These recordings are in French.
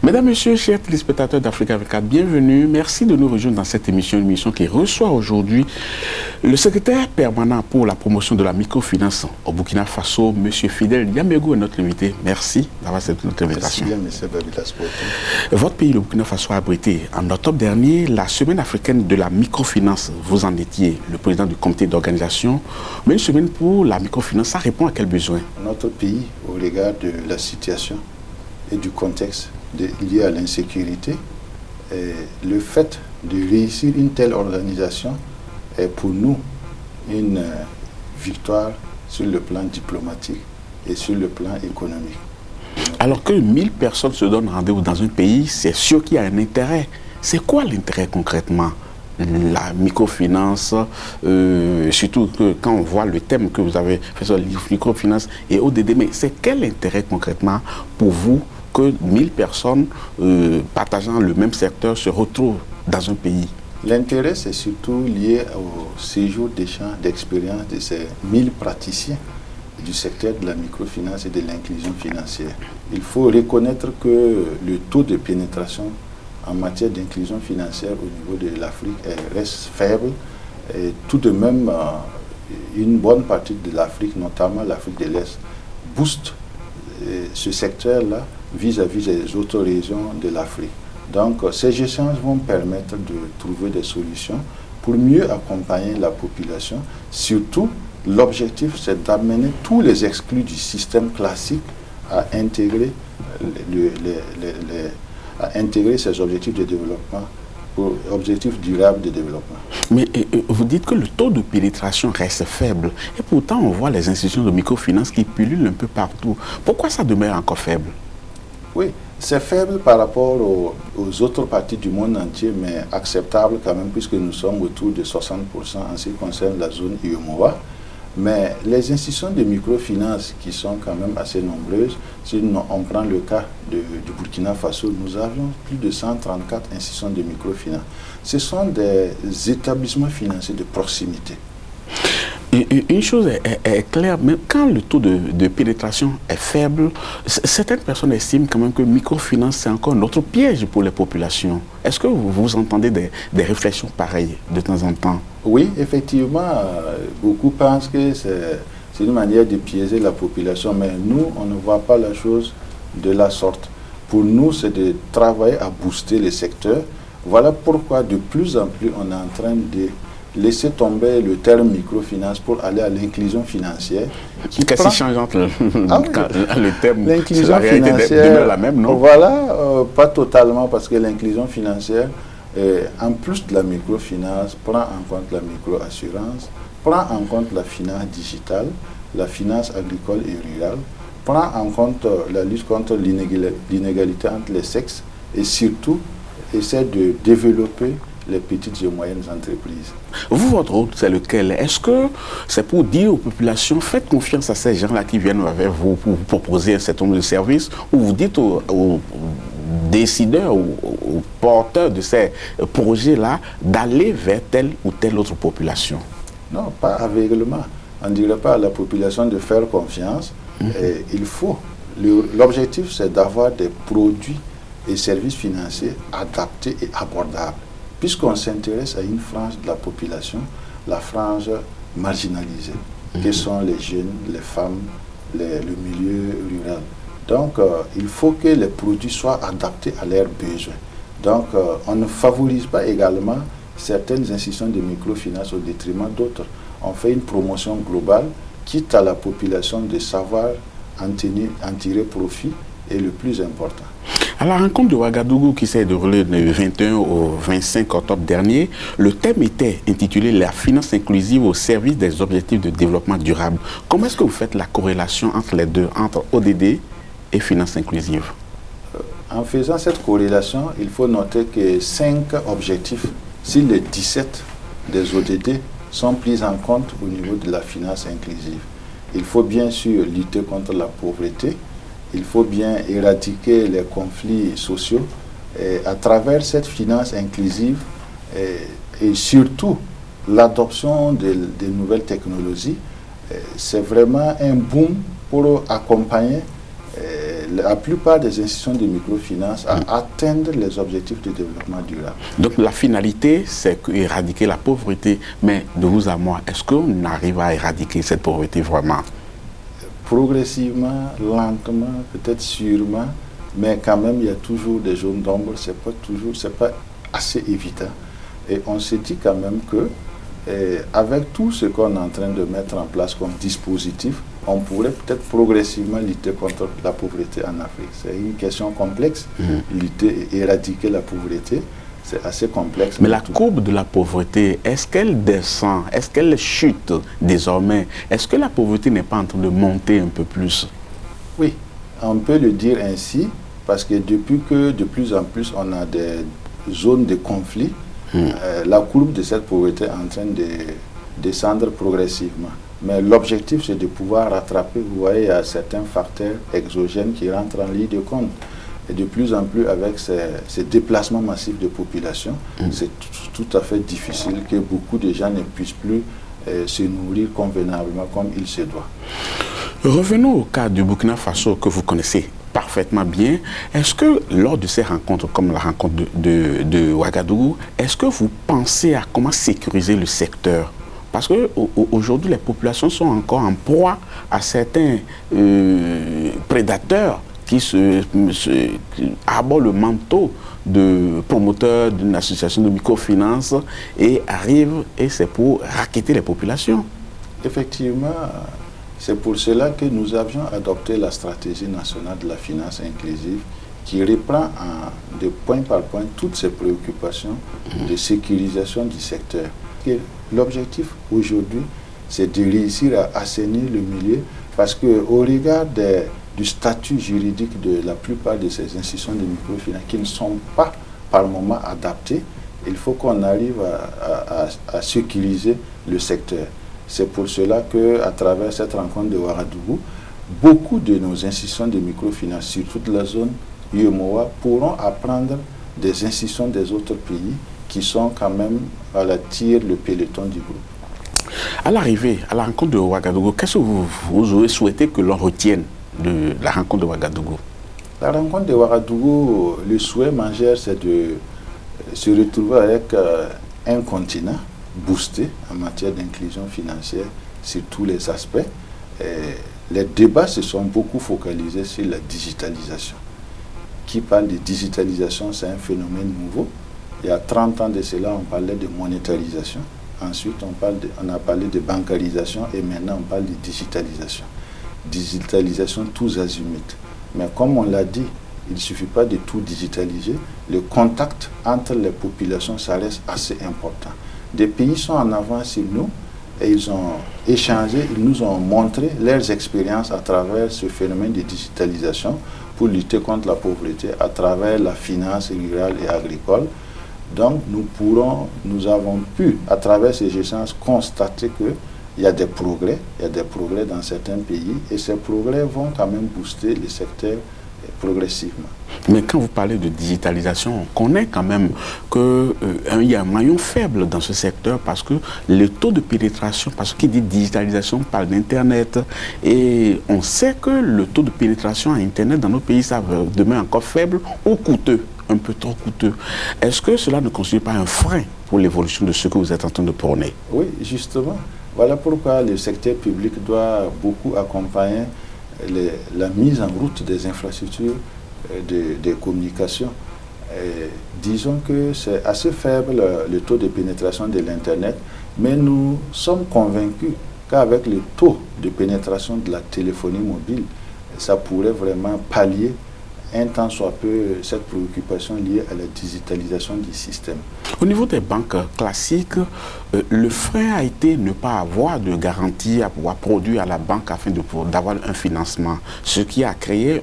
Mesdames, Messieurs, chers téléspectateurs d'Africa 24, bienvenue. Merci de nous rejoindre dans cette émission, une émission qui reçoit aujourd'hui le secrétaire permanent pour la promotion de la microfinance au Burkina Faso, M. Fidèle Yamegou, est notre invité. Merci d'avoir accepté notre invitation. Merci bien, M. Babilas. Votre pays, le Burkina Faso, a abrité en octobre dernier la semaine africaine de la microfinance. Vous en étiez le président du comité d'organisation. Mais une semaine pour la microfinance, ça répond à quel besoin? Notre pays, au regard de la situation et du contexte lié à l'insécurité, le fait de réussir une telle organisation est pour nous une victoire sur le plan diplomatique et sur le plan économique. Alors que 1000 personnes se donnent rendez-vous dans un pays, c'est sûr qu'il y a un intérêt. C'est quoi l'intérêt concrètement? La microfinance, surtout que quand on voit le thème que vous avez fait sur la microfinance et ODD, mais c'est quel intérêt concrètement pour vous que 1000 personnes partageant le même secteur se retrouvent dans un pays? L'intérêt, c'est surtout lié au séjour d'échange d'expérience de ces 1000 praticiens du secteur de la microfinance et de l'inclusion financière. Il faut reconnaître que le taux de pénétration en matière d'inclusion financière au niveau de l'Afrique reste faible. Et tout de même, une bonne partie de l'Afrique, notamment l'Afrique de l'Est, booste ce secteur-là vis-à-vis des autres régions de l'Afrique. Donc, ces échanges vont permettre de trouver des solutions pour mieux accompagner la population. Surtout, l'objectif, c'est d'amener tous les exclus du système classique à intégrer ces objectifs de développement, pour objectifs durables de développement. Mais vous dites que le taux de pénétration reste faible. Et pourtant, on voit les institutions de microfinance qui pullulent un peu partout. Pourquoi ça demeure encore faible? Oui, c'est faible par rapport aux autres parties du monde entier, mais acceptable quand même, puisque nous sommes autour de 60% en ce qui concerne la zone UEMOA. Mais les institutions de microfinance qui sont quand même assez nombreuses, si on prend le cas du Burkina Faso, nous avions plus de 134 institutions de microfinance. Ce sont des établissements financiers de proximité. Une chose est claire, mais quand le taux de pénétration est faible, certaines personnes estiment quand même que microfinance, c'est encore notre piège pour les populations. Est-ce que vous entendez des réflexions pareilles de temps en temps? Oui, effectivement, beaucoup pensent que c'est une manière de piéger la population, mais nous, on ne voit pas la chose de la sorte. Pour nous, c'est de travailler à booster le secteur. Voilà pourquoi de plus en plus, on est en train de laisser tomber le terme microfinance pour aller à l'inclusion financière. Qu'est-ce qui change entre le terme? L'inclusion financière demeure la même, non? Voilà, pas totalement, parce que l'inclusion financière, en plus de la microfinance, prend en compte la microassurance, prend en compte la finance digitale, la finance agricole et rurale, prend en compte la lutte contre l'inégalité entre les sexes et surtout essaie de développer les petites et moyennes entreprises. Vous, votre rôle, c'est lequel? Est-ce que c'est pour dire aux populations, faites confiance à ces gens-là qui viennent avec vous pour vous proposer un certain nombre de services, ou vous dites aux décideurs, aux porteurs de ces projets-là, d'aller vers telle ou telle autre population? Non, pas aveuglement. On ne dirait pas à la population de faire confiance. Il faut. L'objectif, c'est d'avoir des produits et services financiers adaptés et abordables. Puisqu'on s'intéresse à une frange de la population, la frange marginalisée, que sont les jeunes, les femmes, le milieu rural. Donc, il faut que les produits soient adaptés à leurs besoins. Donc, on ne favorise pas également certaines institutions de microfinance au détriment d'autres. On fait une promotion globale, quitte à la population de savoir en tirer profit, est le plus important. À la rencontre de Ouagadougou qui s'est déroulée du 21 au 25 octobre dernier, le thème était intitulé « La finance inclusive au service des objectifs de développement durable ». Comment est-ce que vous faites la corrélation entre les deux, entre ODD et finance inclusive? En faisant cette corrélation, il faut noter que 5 objectifs sur les 17 des ODD sont pris en compte au niveau de la finance inclusive. Il faut bien sûr lutter contre la pauvreté. Il faut bien éradiquer les conflits sociaux et à travers cette finance inclusive et surtout l'adoption de nouvelles technologies. C'est vraiment un boom pour accompagner la plupart des institutions de microfinance à atteindre les objectifs de développement durable. Donc la finalité, c'est éradiquer la pauvreté. Mais de vous à moi, est-ce qu'on arrive à éradiquer cette pauvreté vraiment? Progressivement, lentement, peut-être sûrement, mais quand même, il y a toujours des zones d'ombre. C'est pas assez évident. Et on se dit quand même que, avec tout ce qu'on est en train de mettre en place comme dispositif, on pourrait peut-être progressivement lutter contre la pauvreté en Afrique. C'est une question complexe, lutter et éradiquer la pauvreté. C'est assez complexe. Mais la courbe de la pauvreté, est-ce qu'elle descend? Est-ce qu'elle chute désormais? Est-ce que la pauvreté n'est pas en train de monter un peu plus? Oui, on peut le dire ainsi, parce que depuis que de plus en plus on a des zones de conflit, la courbe de cette pauvreté est en train de descendre progressivement. Mais l'objectif, c'est de pouvoir rattraper. Vous voyez, il y a certains facteurs exogènes qui rentrent en ligne de compte. Et de plus en plus, avec ces déplacements massifs de population, c'est tout à fait difficile que beaucoup de gens ne puissent plus se nourrir convenablement comme il se doit. Revenons au cas du Burkina Faso que vous connaissez parfaitement bien. Est-ce que lors de ces rencontres, comme la rencontre de Ouagadougou, est-ce que vous pensez à comment sécuriser le secteur? Parce qu'aujourd'hui, les populations sont encore en proie à certains prédateurs qui abordent le manteau de promoteurs d'une association de microfinance et arrivent, et c'est pour racketter les populations. Effectivement, c'est pour cela que nous avions adopté la stratégie nationale de la finance inclusive qui reprend de point par point toutes ces préoccupations de sécurisation du secteur. L'objectif aujourd'hui, c'est de réussir à assainir le milieu parce qu'au regard du statut juridique de la plupart de ces institutions de microfinance qui ne sont pas par moment adaptées, il faut qu'on arrive à sécuriser le secteur. C'est pour cela qu'à travers cette rencontre de Ouagadougou, beaucoup de nos institutions de microfinance sur toute la zone UEMOA pourront apprendre des institutions des autres pays qui sont quand même à la tire le peloton du groupe. À l'arrivée, à la rencontre de Ouagadougou, qu'est-ce que vous aurez souhaité que l'on retienne de la rencontre de Ouagadougou? La rencontre de Ouagadougou, le souhait majeur, c'est de se retrouver avec un continent boosté en matière d'inclusion financière sur tous les aspects. Les débats se sont beaucoup focalisés sur la digitalisation. Qui parle de digitalisation, c'est un phénomène nouveau. Il y a 30 ans de cela, on parlait de monétarisation. Ensuite, on a parlé de bancarisation et maintenant, on parle de digitalisation. Digitalisation tous azimuts. Mais comme on l'a dit, il ne suffit pas de tout digitaliser. Le contact entre les populations, ça reste assez important. Des pays sont en avance sur nous et ils ont échangé, ils nous ont montré leurs expériences à travers ce phénomène de digitalisation pour lutter contre la pauvreté à travers la finance rurale et agricole. Donc nous avons pu, à travers ces échanges, constater qu'il y a des progrès dans certains pays et ces progrès vont quand même booster le secteur progressivement. Mais quand vous parlez de digitalisation, on connaît quand même qu'il y a un maillon faible dans ce secteur parce que le taux de pénétration, parce qu'il dit digitalisation, on parle d'Internet et on sait que le taux de pénétration à Internet dans nos pays, ça demeure encore faible ou coûteux, un peu trop coûteux. Est-ce que cela ne constitue pas un frein pour l'évolution de ce que vous êtes en train de prôner? Oui, justement. Voilà pourquoi le secteur public doit beaucoup accompagner la mise en route des infrastructures de communication. Disons que c'est assez faible le taux de pénétration de l'Internet, mais nous sommes convaincus qu'avec le taux de pénétration de la téléphonie mobile, ça pourrait vraiment pallier un tant soit peu cette préoccupation liée à la digitalisation du système. Au niveau des banques classiques, le frein a été ne pas avoir de garantie à pouvoir produire à la banque afin d'avoir un financement, ce qui a créé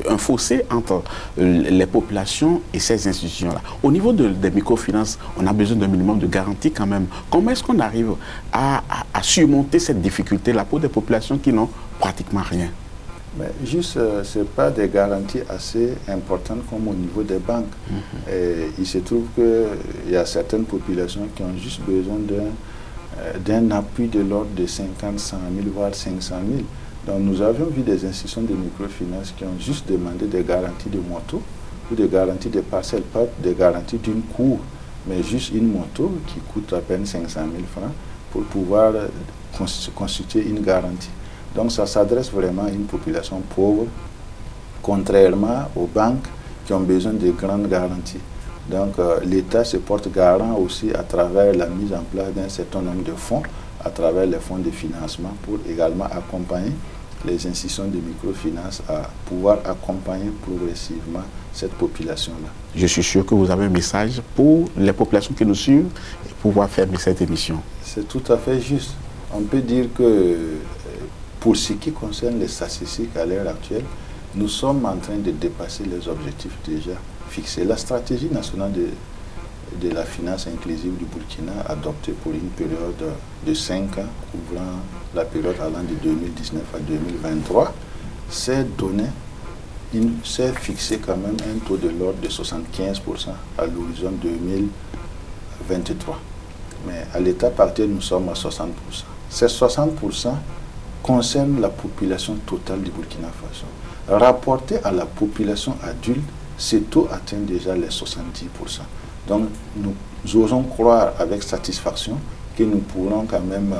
un fossé entre les populations et ces institutions-là. Au niveau des microfinances, on a besoin d'un minimum de garantie quand même. Comment est-ce qu'on arrive à surmonter cette difficulté-là pour des populations qui n'ont pratiquement rien? Mais juste, ce n'est pas des garanties assez importantes comme au niveau des banques. Et il se trouve qu'il y a certaines populations qui ont juste besoin d'un appui de l'ordre de 50, 100 000, voire 500 000. Donc nous avions vu des institutions de microfinance qui ont juste demandé des garanties de moto ou des garanties de parcelles, pas des garanties d'une cour, mais juste une moto qui coûte à peine 500 000 francs pour pouvoir constituer une garantie. Donc ça s'adresse vraiment à une population pauvre, contrairement aux banques qui ont besoin de grandes garanties. Donc l'État se porte garant aussi à travers la mise en place d'un certain nombre de fonds, à travers les fonds de financement, pour également accompagner les institutions de microfinance à pouvoir accompagner progressivement cette population-là. Je suis sûr que vous avez un message pour les populations qui nous suivent et pouvoir faire cette émission. C'est tout à fait juste. On peut dire que pour ce qui concerne les statistiques à l'heure actuelle, nous sommes en train de dépasser les objectifs déjà fixés. La stratégie nationale de la finance inclusive du Burkina, adoptée pour une période de 5 ans, couvrant la période allant de 2019 à 2023, s'est fixé quand même un taux de l'ordre de 75% à l'horizon 2023. Mais à l'étape actuelle, nous sommes à 60%. Ces 60% concernent la population totale du Burkina Faso. Rapporté à la population adulte, ce taux atteint déjà les 70%. Donc nous osons croire avec satisfaction que nous pourrons quand même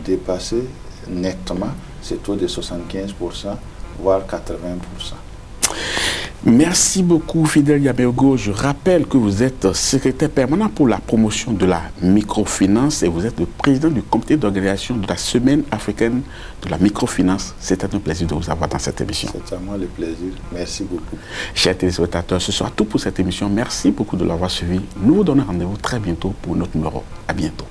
dépasser nettement ce taux de 75%, voire 80%. Merci beaucoup, Fidèle Yaméogo. Je rappelle que vous êtes secrétaire permanent pour la promotion de la microfinance et vous êtes le président du comité d'organisation de la Semaine africaine de la microfinance. C'était un plaisir de vous avoir dans cette émission. C'est à moi le plaisir. Merci beaucoup. Chers téléspectateurs, ce sera tout pour cette émission. Merci beaucoup de l'avoir suivi. Nous vous donnons rendez-vous très bientôt pour notre numéro. À bientôt.